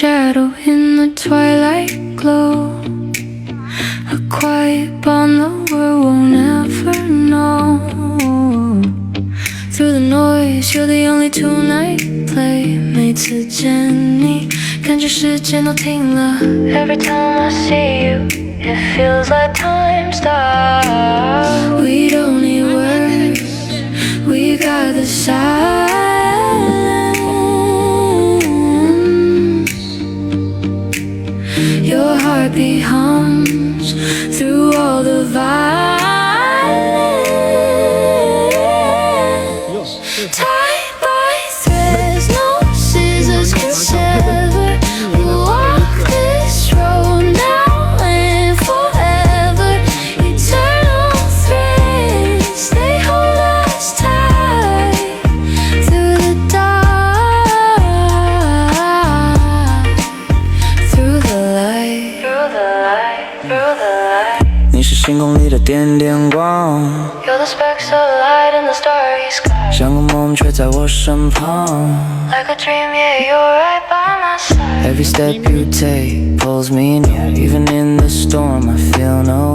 shadow in the twilight glow. A quiet bond the world won't ever know. Through the noise, you're the only two-night play. 每次见你，感觉时间都停了。Every time I see you, it feels like time stops. We don't need words, we got the silence. Your heartbeat hums through all the violence. Tied by threads, no scissors can sever. We'll walk this road now and forever. Eternal threads, they hold us tight through the dark, through the light, through the light, through the light. 你是星空里的点点光， You're the specks of light in the starry sky. 像个梦却在我身旁。 Like a dream, yeah, you're right by my side. Every step you take pulls me near. Even in the storm, I feel no